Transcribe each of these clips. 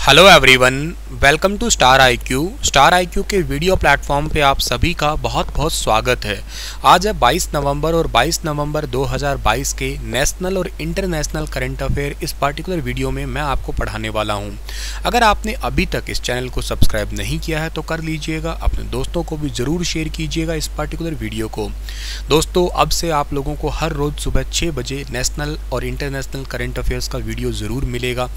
Hello everyone, welcome to Star IQ. Star IQ के video platform पे आप सभी का बहुत बहुत स्वागत है। आज है 22 नवंबर और 22 नवंबर 2022 के नेशनल और इंटरनेशनल करंट अफेयर इस पार्टिकुलर वीडियो में मैं आपको पढ़ाने वाला हूं। अगर आपने अभी तक इस चैनल को सब्सक्राइब नहीं किया है तो कर लीजिएगा, अपने दोस्तों को भी ज़रूर शेयर कीजिएगा इस पार्टिकुलर वीडियो को। दोस्तों, अब से आप लोगों को हर रोज़ सुबह 6 बजे नेशनल और इंटरनेशनल करंट अफेयर्स का वीडियो ज़रूर मिलेगा।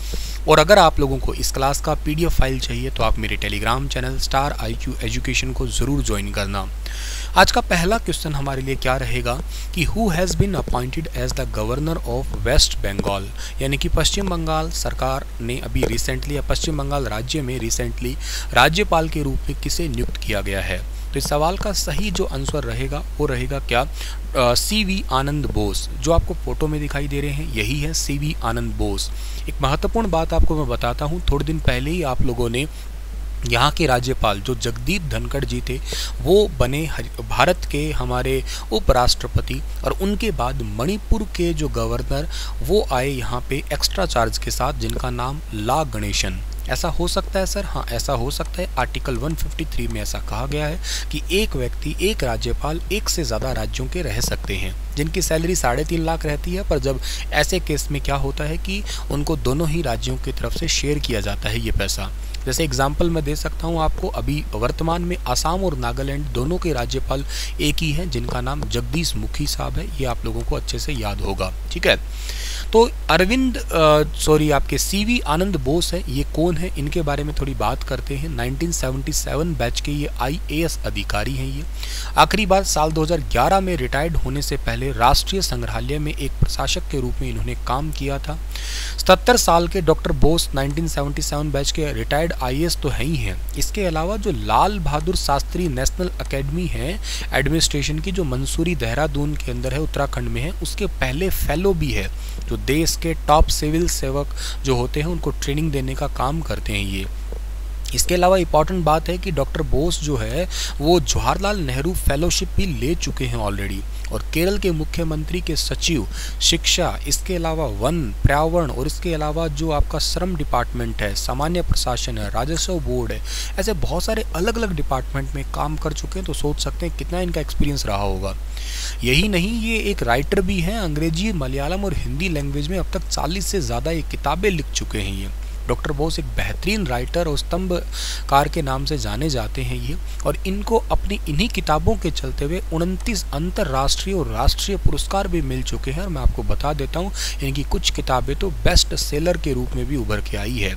और अगर आप लोगों को इस क्लास का पीडीएफ फाइल चाहिए तो आप मेरे Telegram channel star IQ education को ज़रूर ज्वाइन करना। आज का पहला क्वेश्चन हमारे लिए क्या रहेगा कि who has been appointed as the governor of West Bengal, यानी कि पश्चिम बंगाल सरकार ने अभी रिसेंटली या पश्चिम बंगाल राज्य में रिसेंटली राज्यपाल के रूप में किसे नियुक्त किया गया है। तो इस सवाल का सही जो आंसर रहेगा वो रहेगा क्या, सीवी आनंद बोस। जो आपको फोटो में दिखाई दे रहे हैं यही है सीवी आनंद बोस। एक महत्वपूर्ण बात आपको मैं बताता हूँ, थोड़े दिन पहले ही आप लोगों ने यहाँ के राज्यपाल जो जगदीप धनखड़ जी थे वो बने भारत के हमारे उपराष्ट्रपति, और उनके बाद मणिपुर के जो गवर्नर वो आए यहाँ पे एक्स्ट्रा चार्ज के साथ, जिनका नाम ला गणेशन। ऐसा हो सकता है सर? हाँ, ऐसा हो सकता है। आर्टिकल 153 में ऐसा कहा गया है कि एक व्यक्ति, एक राज्यपाल एक से ज़्यादा राज्यों के रह सकते हैं, जिनकी सैलरी 3.5 लाख रहती है। पर जब ऐसे केस में क्या होता है कि उनको दोनों ही राज्यों की तरफ से शेयर किया जाता है ये पैसा। जैसे एग्जाम्पल मैं दे सकता हूँ आपको, अभी वर्तमान में असम और नागालैंड दोनों के राज्यपाल एक ही हैं, जिनका नाम जगदीश मुखी साहब है। ये आप लोगों को अच्छे से याद होगा, ठीक है। तो आपके सीवी आनंद बोस है, ये कौन है, इनके बारे में थोड़ी बात करते हैं। 1977 बैच के ये IAS अधिकारी हैं। ये आखिरी बार साल 2011 में रिटायर्ड होने से पहले राष्ट्रीय संग्रहालय में एक प्रशासक के रूप में इन्होंने काम किया था। 77 साल के डॉक्टर बोस 1977 बैच के रिटायर्ड IAS तो है ही हैं। इसके अलावा जो लाल बहादुर शास्त्री नेशनल अकेडमी है एडमिनिस्ट्रेशन की, जो मंसूरी देहरादून के अंदर है, उत्तराखंड में है, उसके पहले फेलो भी है, जो देश के टॉप सिविल सेवक जो होते हैं उनको ट्रेनिंग देने का काम करते हैं ये। इसके अलावा इम्पॉर्टेंट बात है कि डॉक्टर बोस जो है वो जवाहरलाल नेहरू फेलोशिप भी ले चुके हैं ऑलरेडी, और केरल के मुख्यमंत्री के सचिव, शिक्षा, इसके अलावा वन, पर्यावरण, और इसके अलावा जो आपका श्रम डिपार्टमेंट है, सामान्य प्रशासन है, राजस्व बोर्ड है, ऐसे बहुत सारे अलग अलग डिपार्टमेंट में काम कर चुके हैं। तो सोच सकते हैं कितना इनका एक्सपीरियंस रहा होगा। यही नहीं, ये एक राइटर भी हैं। अंग्रेजी, मलयालम और हिंदी लैंग्वेज में अब तक 40 से ज़्यादा ये किताबें लिख चुके हैं ये। डॉक्टर बोस एक बेहतरीन राइटर और स्तंभकार के नाम से जाने जाते हैं ये, और इनको अपनी इन्हीं किताबों के चलते हुए 29 अंतर्राष्ट्रीय और राष्ट्रीय पुरस्कार भी मिल चुके हैं। और मैं आपको बता देता हूँ, इनकी कुछ किताबें तो बेस्ट सेलर के रूप में भी उभर के आई है।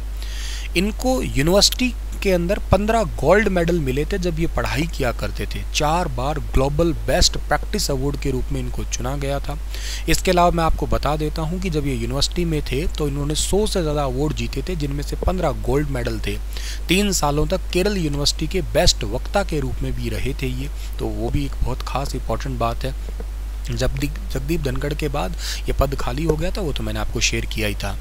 इनको यूनिवर्सिटी के अंदर 15 गोल्ड मेडल मिले थे जब ये पढ़ाई किया करते थे। 4 बार ग्लोबल बेस्ट प्रैक्टिस अवार्ड के रूप में इनको चुना गया था। इसके अलावा मैं आपको बता देता हूं कि जब ये यूनिवर्सिटी में थे तो इन्होंने 100 से ज़्यादा अवार्ड जीते थे, जिनमें से 15 गोल्ड मेडल थे। 3 सालों तक केरल यूनिवर्सिटी के बेस्ट वक्ता के रूप में भी रहे थे ये, तो वो भी एक बहुत खास इंपॉर्टेंट बात है। जगदीप धनखड़ के बाद ये पद खाली हो गया था, वो तो मैंने आपको शेयर किया ही था।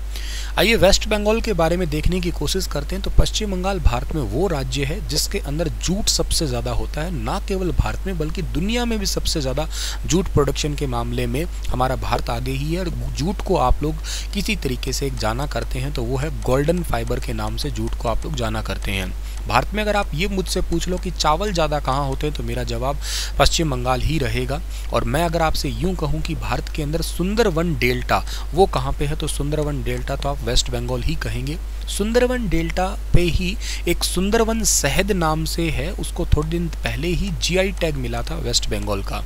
आइए वेस्ट बंगाल के बारे में देखने की कोशिश करते हैं। तो पश्चिम बंगाल भारत में वो राज्य है जिसके अंदर जूट सबसे ज़्यादा होता है। ना केवल भारत में बल्कि दुनिया में भी सबसे ज़्यादा जूट प्रोडक्शन के मामले में हमारा भारत आगे ही है। और जूट को आप लोग किसी तरीके से एक जाना करते हैं तो वो है गोल्डन फाइबर के नाम से जूट को आप लोग जाना करते हैं। भारत में अगर आप ये मुझसे पूछ लो कि चावल ज़्यादा कहाँ होते हैं तो मेरा जवाब पश्चिम बंगाल ही रहेगा। और मैं अगर आपसे यूँ कहूँ कि भारत के अंदर सुंदरवन डेल्टा वो कहाँ पे है, तो सुंदरवन डेल्टा तो आप वेस्ट बंगाल ही कहेंगे। सुंदरवन डेल्टा पे ही एक सुंदरवन शहद नाम से है, उसको थोड़े दिन पहले ही GI टैग मिला था वेस्ट बंगाल का।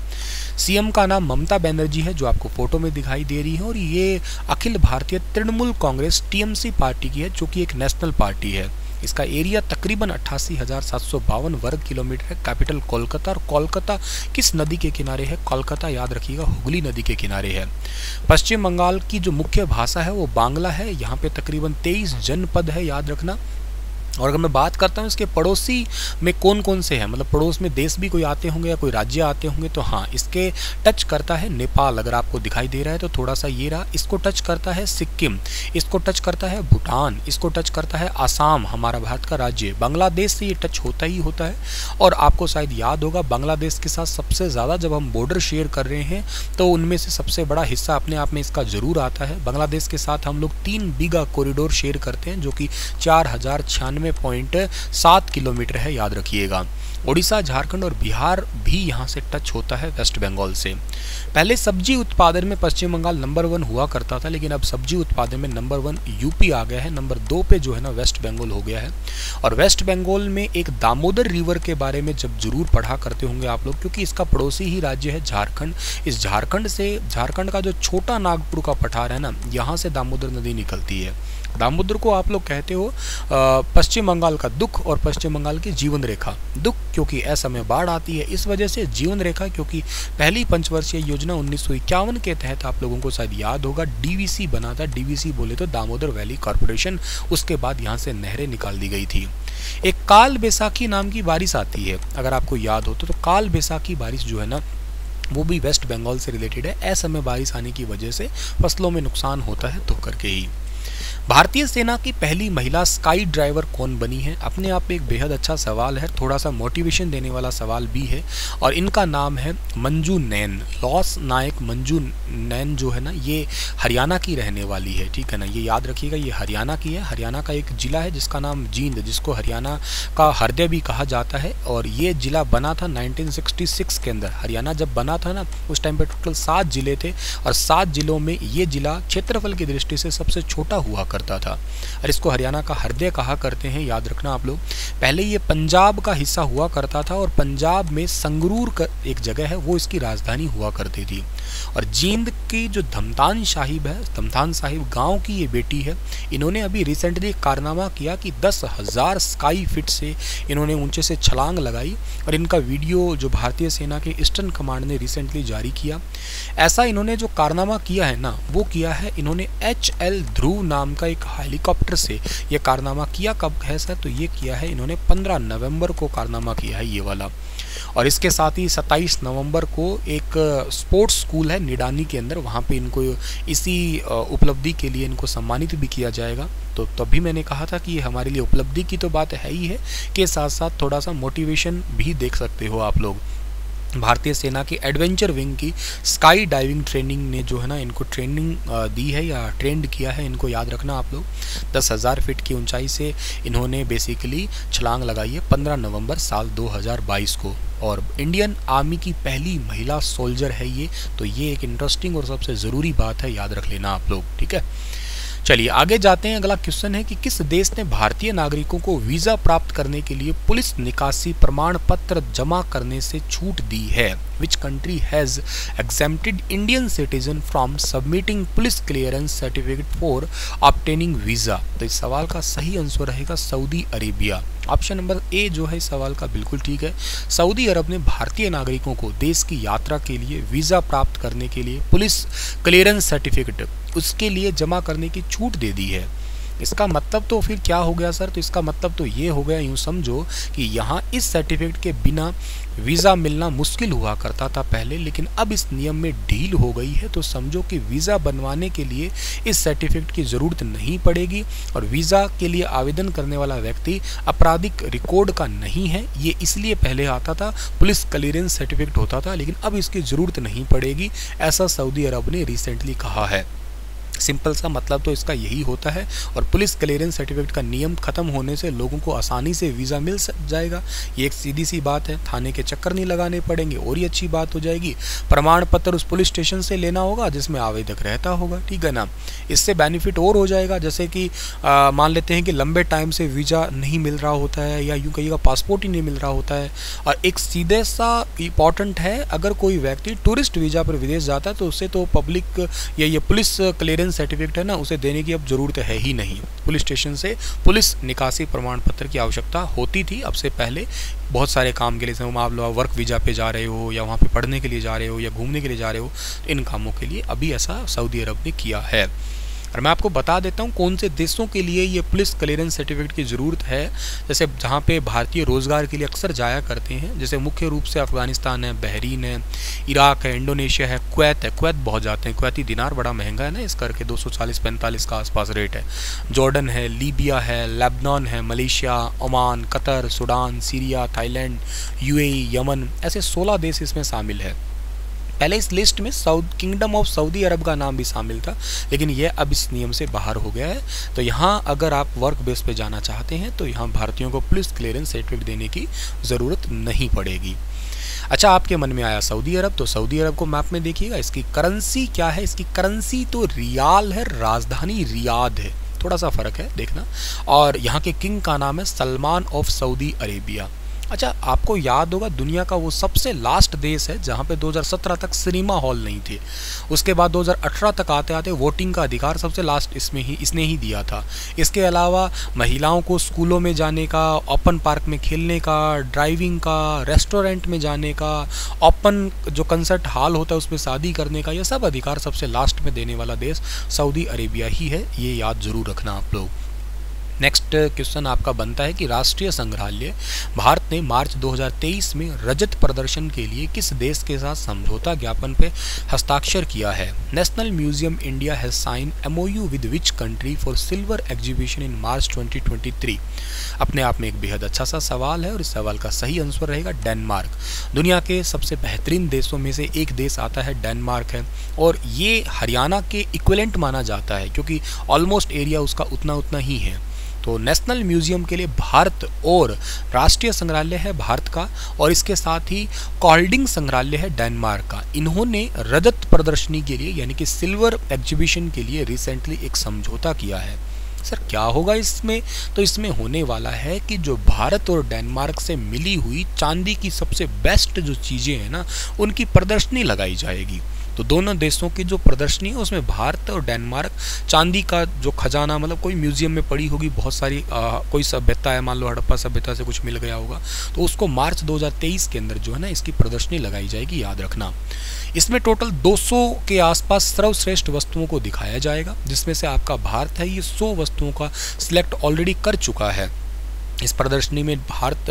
CM का नाम ममता बनर्जी है, जो आपको फोटो में दिखाई दे रही है, और ये अखिल भारतीय तृणमूल कांग्रेस TMC पार्टी की है, जो कि एक नेशनल पार्टी है। इसका एरिया तकरीबन 88,752 वर्ग किलोमीटर है। कैपिटल कोलकाता, और कोलकाता किस नदी के किनारे है? कोलकाता याद रखिएगा हुगली नदी के किनारे है। पश्चिम बंगाल की जो मुख्य भाषा है वो बांग्ला है। यहाँ पे तकरीबन 23 जनपद है, याद रखना। और अगर मैं बात करता हूँ इसके पड़ोसी में कौन कौन से हैं, मतलब पड़ोस में देश भी कोई आते होंगे या कोई राज्य आते होंगे, तो हाँ, इसके टच करता है नेपाल, अगर आपको दिखाई दे रहा है तो थोड़ा सा ये रहा। इसको टच करता है सिक्किम, इसको टच करता है भूटान, इसको टच करता है आसाम, हमारा भारत का राज्य। बांग्लादेश से ये टच होता ही होता है। और आपको शायद याद होगा, बांग्लादेश के साथ सबसे ज़्यादा जब हम बॉर्डर शेयर कर रहे हैं तो उनमें से सबसे बड़ा हिस्सा अपने आप में इसका ज़रूर आता है। बांग्लादेश के साथ हम लोग 3 बीघा कॉरिडोर शेयर करते हैं, जो कि 4096.7 किलोमीटर है, याद रखिएगा। उड़ीसा, झारखंड और बिहार भी यहाँ से टच होता है वेस्ट बंगाल से। पहले सब्जी उत्पादन में पश्चिम बंगाल नंबर 1 हुआ करता था, लेकिन अब सब्जी उत्पादन में नंबर 1 यूपी आ गया है, नंबर 2 पे जो है ना वेस्ट बंगाल हो गया है। और वेस्ट बंगाल में एक दामोदर रिवर के बारे में जब जरूर पढ़ा करते होंगे आप लोग, क्योंकि इसका पड़ोसी ही राज्य है झारखंड। इस झारखंड का जो छोटा नागपुर का पठार है ना, यहाँ से दामोदर नदी निकलती है। दामोदर को आप लोग कहते हो पश्चिम बंगाल का दुख और पश्चिम बंगाल की जीवन रेखा। दुख क्योंकि असमय बाढ़ आती है इस वजह से, जीवन रेखा क्योंकि पहली पंचवर्षीय योजना 1951 के तहत आप लोगों को शायद याद होगा डीवीसी बना था। डीवीसी बोले तो दामोदर वैली कॉरपोरेशन, उसके बाद यहाँ से नहरें निकाल दी गई थी। एक काल बैसाखी नाम की बारिश आती है, अगर आपको याद हो तो काल बैसाखी बारिश जो है ना वो भी वेस्ट बंगाल से रिलेटेड है। असमय बारिश आने की वजह से फसलों में नुकसान होता है तो करके ही। भारतीय सेना की पहली महिला स्काई ड्राइवर कौन बनी है, अपने आप में एक बेहद अच्छा सवाल है, थोड़ा सा मोटिवेशन देने वाला सवाल भी है। और इनका नाम है मंजू नैन, लॉस नायक मंजू नैन जो है ना, ये हरियाणा की रहने वाली है, ठीक है ना, ये याद रखिएगा, ये हरियाणा की है। हरियाणा का एक जिला है जिसका नाम जींद, जिसको हरियाणा का हृदय भी कहा जाता है। और ये जिला बना था 1966 के अंदर। हरियाणा जब बना था ना, उस टाइम पे टोटल 7 जिले थे और 7 जिलों में ये जिला क्षेत्रफल की दृष्टि से सबसे छोटा हुआ करता था और इसको हरियाणा का हृदय कहा करते हैं, याद रखना आप लोग। पहले ये पंजाब का हिस्सा हुआ करता था और पंजाब में संगरूर एक जगह है, वो इसकी राजधानी हुआ करती थी। और जींद की जो धमतान साहिब है, धमतान साहिब गांव की ये बेटी है, इन्होंने अभी रिसेंटली एक कारनामा किया कि 10,000 स्काई फीट से इन्होंने ऊंचे से छलांग लगाई और इनका वीडियो जो भारतीय सेना के ईस्टर्न कमांड ने रिसेंटली जारी किया। ऐसा इन्होंने जो कारनामा किया है ना, वो किया है इन्होंने HL ध्रुव नाम का एक हेलीकॉप्टर से ये कारनामा किया। कब है सर, तो ये किया है इन्होंने 15 नवंबर को कारनामा किया है ये वाला। और इसके साथ ही 27 नवंबर को एक स्पोर्ट्स स्कूल है निडानी के अंदर, वहाँ पे इनको इसी उपलब्धि के लिए इनको सम्मानित भी किया जाएगा। तो तभी मैंने कहा था कि ये हमारे लिए उपलब्धि की तो बात है ही है, के साथ साथ थोड़ा सा मोटिवेशन भी देख सकते हो आप लोग। भारतीय सेना की एडवेंचर विंग की स्काई डाइविंग ट्रेनिंग ने जो है ना इनको ट्रेनिंग दी है या ट्रेंड किया है, इनको याद रखना आप लोग। 10,000 फीट की ऊंचाई से इन्होंने बेसिकली छलांग लगाई है 15 नवंबर साल 2022 को। और इंडियन आर्मी की पहली महिला सोल्जर है ये, तो ये एक इंटरेस्टिंग और सबसे ज़रूरी बात है, याद रख लेना आप लोग, ठीक है। चलिए आगे जाते हैं। अगला क्वेश्चन है कि किस देश ने भारतीय नागरिकों को वीज़ा प्राप्त करने के लिए पुलिस निकासी प्रमाण पत्र जमा करने से छूट दी है। Which country has exempted Indian citizen from submitting police clearance certificate for obtaining visa. तो इस सवाल का सही आंसर रहेगा Saudi Arabia. Option number A जो है इस सवाल का बिल्कुल ठीक है। सऊदी अरब ने भारतीय नागरिकों को देश की यात्रा के लिए वीज़ा प्राप्त करने के लिए पुलिस क्लियरेंस सर्टिफिकेट उसके लिए जमा करने की छूट दे दी है। इसका मतलब तो फिर क्या हो गया सर, तो इसका मतलब तो ये हो गया, यूँ समझो कि यहाँ इस सर्टिफिकेट के बिना वीज़ा मिलना मुश्किल हुआ करता था पहले, लेकिन अब इस नियम में ढील हो गई है। तो समझो कि वीज़ा बनवाने के लिए इस सर्टिफिकेट की ज़रूरत नहीं पड़ेगी और वीज़ा के लिए आवेदन करने वाला व्यक्ति आपराधिक रिकॉर्ड का नहीं है। ये इसलिए पहले आता था, पुलिस क्लियरेंस सर्टिफिकेट होता था, लेकिन अब इसकी ज़रूरत नहीं पड़ेगी, ऐसा सऊदी अरब ने रिसेंटली कहा है। सिंपल सा मतलब तो इसका यही होता है। और पुलिस क्लियरेंस सर्टिफिकेट का नियम खत्म होने से लोगों को आसानी से वीज़ा मिल जाएगा, ये एक सीधी सी बात है। थाने के चक्कर नहीं लगाने पड़ेंगे और ये अच्छी बात हो जाएगी। प्रमाण पत्र उस पुलिस स्टेशन से लेना होगा जिसमें आवेदक रहता होगा, ठीक है ना। इससे बेनिफिट और हो जाएगा, जैसे कि मान लेते हैं कि लंबे टाइम से वीज़ा नहीं मिल रहा होता है या यूँ कहिएगा पासपोर्ट ही नहीं मिल रहा होता है। और एक सीधे सा इम्पॉर्टेंट है, अगर कोई व्यक्ति टूरिस्ट वीज़ा पर विदेश जाता है तो उससे तो पब्लिक या ये पुलिस क्लियरेंस सर्टिफिकेट है ना, उसे देने की अब जरूरत है ही नहीं। पुलिस स्टेशन से पुलिस निकासी प्रमाण पत्र की आवश्यकता होती थी अब से पहले बहुत सारे काम के लिए, जैसे आप लोग वर्क वीज़ा पे जा रहे हो या वहाँ पे पढ़ने के लिए जा रहे हो या घूमने के लिए जा रहे हो, इन कामों के लिए अभी ऐसा सऊदी अरब ने किया है। और मैं आपको बता देता हूँ कौन से देशों के लिए ये पुलिस क्लियरेंस सर्टिफिकेट की ज़रूरत है। जैसे जहाँ पे भारतीय रोज़गार के लिए अक्सर जाया करते हैं, जैसे मुख्य रूप से अफ़गानिस्तान है, बहरीन है, इराक है, इंडोनेशिया है, कुवैत है। कुवैत बहुत जाते हैं, कुवैती दिनार बड़ा महंगा है ना, इस करके 240-45 का आसपास रेट है। जॉर्डन है, लीबिया है, लेबनान है, Malaysia, Oman, Qatar, Sudan, Syria, Thailand, UAE, Yemen, ऐसे 16 देश इसमें शामिल है। पहले इस लिस्ट में किंगडम ऑफ सऊदी अरब का नाम भी शामिल था, लेकिन यह अब इस नियम से बाहर हो गया है। तो यहाँ अगर आप वर्क बेस पे जाना चाहते हैं तो यहाँ भारतीयों को पुलिस क्लियरेंस सर्टिफिकेट देने की ज़रूरत नहीं पड़ेगी। अच्छा, आपके मन में आया सऊदी अरब, तो सऊदी अरब को मैप में देखिएगा, इसकी करेंसी क्या है। इसकी करेंसी तो रियाल है, राजधानी रियाद है, थोड़ा सा फ़र्क है देखना। और यहाँ के किंग का नाम है सलमान ऑफ सऊदी अरेबिया। अच्छा, आपको याद होगा दुनिया का वो सबसे लास्ट देश है जहाँ पे 2017 तक सिनेमा हॉल नहीं थे। उसके बाद 2018 तक आते आते वोटिंग का अधिकार सबसे लास्ट इसने ही दिया था। इसके अलावा महिलाओं को स्कूलों में जाने का, ओपन पार्क में खेलने का, ड्राइविंग का, रेस्टोरेंट में जाने का, ओपन जो कंसर्ट हॉल होता है उसमें शादी करने का, यह सब अधिकार सबसे लास्ट में देने वाला देश सऊदी अरेबिया ही है। ये याद ज़रूर रखना आप लोग। नेक्स्ट क्वेश्चन आपका बनता है कि राष्ट्रीय संग्रहालय भारत ने मार्च 2023 में रजत प्रदर्शन के लिए किस देश के साथ समझौता ज्ञापन पे हस्ताक्षर किया है। National museum India has sign MOU with which country for silver exhibition in March 2023। अपने आप में एक बेहद अच्छा सा सवाल है और इस सवाल का सही आंसर रहेगा डेनमार्क। दुनिया के सबसे बेहतरीन देशों में से एक देश आता है, डेनमार्क है, और ये हरियाणा के इक्विवेलेंट माना जाता है क्योंकि ऑलमोस्ट एरिया उसका उतना ही है। तो नेशनल म्यूजियम के लिए भारत और राष्ट्रीय संग्रहालय है भारत का, और इसके साथ ही कॉल्डिंग संग्रहालय है डेनमार्क का। इन्होंने रजत प्रदर्शनी के लिए यानी कि सिल्वर एग्जीबिशन के लिए रिसेंटली एक समझौता किया है। सर क्या होगा इसमें? तो इसमें होने वाला है कि जो भारत और डेनमार्क से मिली हुई चांदी की सबसे बेस्ट जो चीज़ें हैं ना, उनकी प्रदर्शनी लगाई जाएगी। तो दोनों देशों की जो प्रदर्शनी है उसमें भारत और डेनमार्क चांदी का जो खजाना, मतलब कोई म्यूजियम में पड़ी होगी बहुत सारी, कोई सभ्यता है, मान लो हड़प्पा सभ्यता से कुछ मिल गया होगा, तो उसको मार्च 2023 के अंदर जो है ना इसकी प्रदर्शनी लगाई जाएगी, याद रखना। इसमें टोटल 200 के आसपास सर्वश्रेष्ठ वस्तुओं को दिखाया जाएगा, जिसमें से आपका भारत है ये 100 वस्तुओं का सिलेक्ट ऑलरेडी कर चुका है। इस प्रदर्शनी में भारत,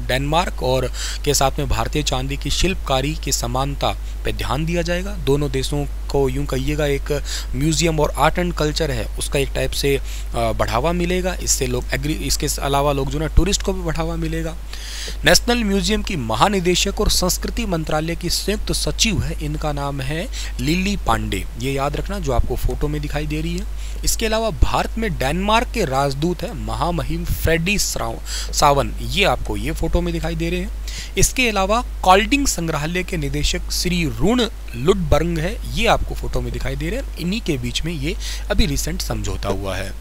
डेनमार्क और के साथ में भारतीय चांदी की शिल्पकारी की समानता पे ध्यान दिया जाएगा। दोनों देशों को यूं कहिएगा एक म्यूजियम और आर्ट एंड कल्चर है उसका एक टाइप से बढ़ावा मिलेगा। इससे लोग इसके अलावा लोग जो ना टूरिस्ट को भी बढ़ावा मिलेगा। नेशनल म्यूजियम की महानिदेशक और संस्कृति मंत्रालय की संयुक्त सचिव है, इनका नाम है लिली पांडे, ये याद रखना, जो आपको फोटो में दिखाई दे रही है। इसके अलावा भारत में डेनमार्क के राजदूत है महामहिम फ्रेडी सावन, ये आपको ये फोटो में दिखाई दे रहे हैं। इसके अलावा कॉल्डिंग संग्रहालय के निदेशक श्री रुण लुडबर्ग है, ये आपको फोटो में दिखाई दे रहे हैं। इन्हीं के बीच में ये अभी रिसेंट समझौता हुआ है।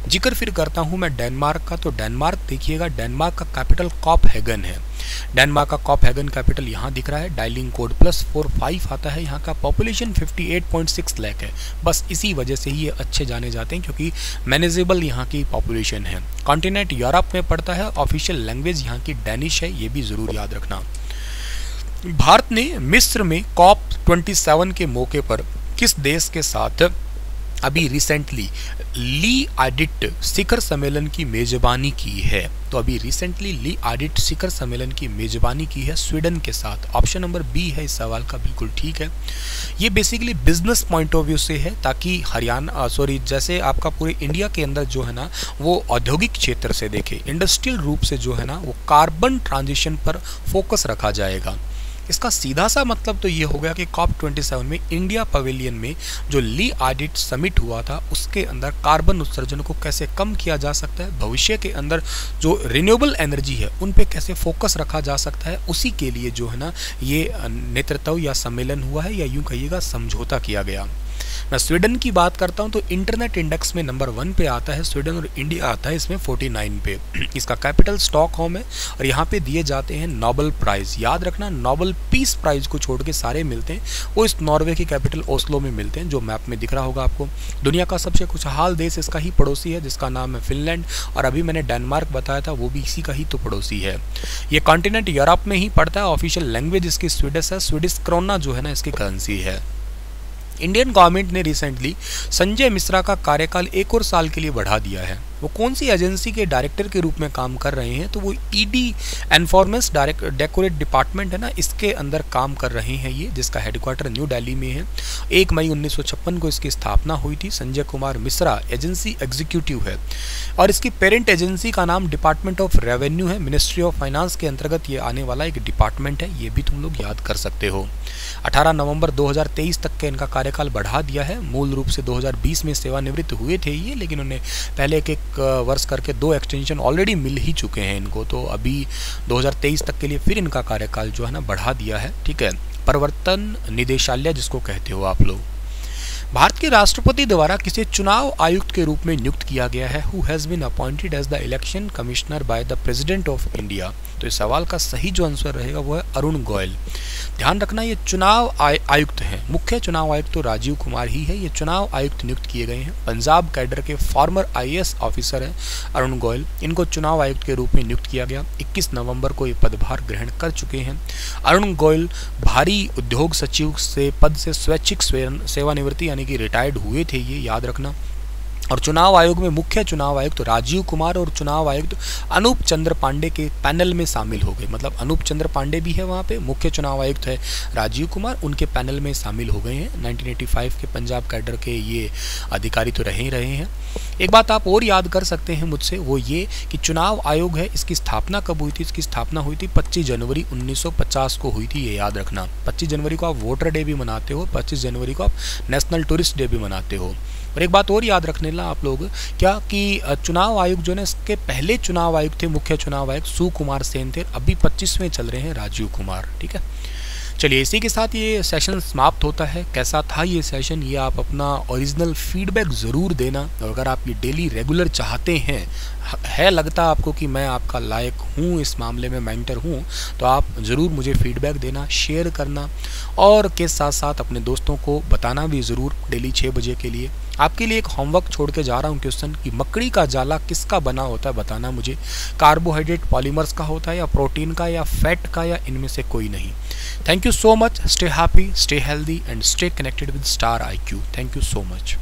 जिक्र फिर करता हूँ मैं डेनमार्क का, तो डेनमार्क देखिएगा, डेनमार्क का कैपिटल कोपेनहेगन है। डेनमार्क का कोपेनहेगन कैपिटल यहाँ दिख रहा है, डायलिंग कोड +45 आता है। यहाँ का पॉपुलेशन 58.6 लाख है, बस इसी वजह से ही ये अच्छे जाने जाते हैं क्योंकि मैनेजेबल यहाँ की पॉपुलेशन है। कॉन्टिनेंट यूरोप में पड़ता है, ऑफिशियल लैंग्वेज यहाँ की डैनिश है, ये भी ज़रूर याद रखना। भारत ने मिस्र में COP27 के मौके पर किस देश के साथ अभी रिसेंटली ली आडिट शिखर सम्मेलन की मेजबानी की है? तो अभी रिसेंटली ली आडिट शिखर सम्मेलन की मेजबानी की है स्वीडन के साथ। ऑप्शन नंबर बी है इस सवाल का, बिल्कुल ठीक है। ये basically business point of view से है, ताकि जैसे आपका पूरे इंडिया के अंदर जो है ना वो औद्योगिक क्षेत्र से देखे, इंडस्ट्रियल रूप से जो है ना वो कार्बन ट्रांजिशन पर फोकस रखा जाएगा। इसका सीधा सा मतलब तो ये हो गया कि COP27 में इंडिया पवेलियन में जो ली आडिट समिट हुआ था उसके अंदर कार्बन उत्सर्जन को कैसे कम किया जा सकता है, भविष्य के अंदर जो रिन्यूएबल एनर्जी है उन पे कैसे फोकस रखा जा सकता है, उसी के लिए जो है ना ये नेतृत्व या सम्मेलन हुआ है, या यूं कहिएगा समझौता किया गया। मैं स्वीडन की बात करता हूं तो इंटरनेट इंडेक्स में नंबर 1 पे आता है स्वीडन, और इंडिया आता है इसमें 49 पे। इसका कैपिटल स्टॉकहोम है और यहाँ पे दिए जाते हैं नोबेल प्राइज़। याद रखना, नोबेल पीस प्राइज़ को छोड़ के सारे मिलते हैं वो इस नॉर्वे की कैपिटल ओस्लो में मिलते हैं, जो मैप में दिख रहा होगा आपको। दुनिया का सबसे खुशहाल देश इसका ही पड़ोसी है जिसका नाम है फिनलैंड, और अभी मैंने डेनमार्क बताया था वो भी इसी का ही तो पड़ोसी है। ये कॉन्टिनेंट यूरोप में ही पड़ता है, ऑफिशियल लैंग्वेज इसकी स्वीडिश है, स्वीडिश क्रोना जो है ना इसकी करेंसी है। इंडियन गवर्नमेंट ने रिसेंटली संजय मिश्रा का कार्यकाल 1 और साल के लिए बढ़ा दिया है। वो कौन सी एजेंसी के डायरेक्टर के रूप में काम कर रहे हैं, तो वो ईडी एनफोर्समेंट डायरेक्टरेट डिपार्टमेंट है ना, इसके अंदर काम कर रहे हैं ये, जिसका हेडक्वार्टर न्यू दिल्ली में है। 1 मई 1956 को इसकी स्थापना हुई थी। संजय कुमार मिश्रा एजेंसी एग्जीक्यूटिव है और इसकी पेरेंट एजेंसी का नाम डिपार्टमेंट ऑफ रेवेन्यू है। मिनिस्ट्री ऑफ फाइनेंस के अंतर्गत ये आने वाला एक डिपार्टमेंट है, ये भी तुम लोग याद कर सकते हो। 18 नवंबर 2023 तक के इनका कार्यकाल बढ़ा दिया है। मूल रूप से 2020 में सेवानिवृत्त हुए थे ये, लेकिन उन्हें पहले एक वर्ष करके 2 एक्सटेंशन ऑलरेडी मिल ही चुके हैं इनको, तो अभी 2023 तक के लिए फिर इनका कार्यकाल जो है ना बढ़ा दिया है। ठीक है, प्रवर्तन निदेशालय जिसको कहते हो आप लोग। भारत के राष्ट्रपति द्वारा किसी चुनाव आयुक्त के रूप में नियुक्त किया गया है। Who has been appointed as the election commissioner by the president of India. तो इस सवाल का सही जो आंसर रहेगा वो है अरुण गोयल। ध्यान रखना ये चुनाव आयुक्त हैं, मुख्य चुनाव आयुक्त तो राजीव कुमार ही है, ये चुनाव आयुक्त नियुक्त किए गए हैं। पंजाब कैडर के फॉर्मर IAS ऑफिसर हैं अरुण गोयल, इनको चुनाव आयुक्त के रूप में नियुक्त किया गया। 21 नवंबर को ये पदभार ग्रहण कर चुके हैं। अरुण गोयल भारी उद्योग सचिव से पद से स्वैच्छिक सेवानिवृत्ति यानी कि रिटायर्ड हुए थे, ये याद रखना। और चुनाव आयोग में मुख्य चुनाव आयुक्त राजीव कुमार और चुनाव आयुक्त अनूप चंद्र पांडे के पैनल में शामिल हो गए। मतलब अनूप चंद्र पांडे भी है वहाँ पे, मुख्य चुनाव आयुक्त है राजीव कुमार, उनके पैनल में शामिल हो गए हैं। 1985 के पंजाब कैडर के ये अधिकारी तो रहे ही रहे हैं। एक बात आप और याद कर सकते हैं मुझसे, वो ये कि चुनाव आयोग है, इसकी स्थापना कब हुई थी? इसकी स्थापना हुई थी 25 जनवरी 1950 को हुई थी, ये याद रखना। 25 जनवरी को आप वोटर डे भी मनाते हो, 25 जनवरी को आप नेशनल टूरिस्ट डे भी मनाते हो। और एक बात और याद रखने ला आप लोग, क्या कि चुनाव आयोग जो है इसके पहले चुनाव आयुक्त थे, मुख्य चुनाव आयुक्त सुकुमार सेन थे, अभी 25वें चल रहे हैं राजीव कुमार। ठीक है, चलिए इसी के साथ ये सेशन समाप्त होता है। कैसा था ये सेशन, ये आप अपना ओरिजिनल फीडबैक ज़रूर देना। और अगर आप ये डेली रेगुलर चाहते हैं, है लगता आपको कि मैं आपका लायक हूँ, इस मामले में मेंटर हूँ, तो आप ज़रूर मुझे फीडबैक देना, शेयर करना और के साथ साथ अपने दोस्तों को बताना भी ज़रूर डेली 6 बजे के लिए। आपके लिए एक होमवर्क छोड़ के जा रहा हूँ क्वेश्चन कि मकड़ी का जाला किसका बना होता है, बताना मुझे। कार्बोहाइड्रेट पॉलीमर्स का होता है या प्रोटीन का या फैट का या इनमें से कोई नहीं। Thank you so much, stay happy, stay healthy and stay connected with star IQ। Thank you so much.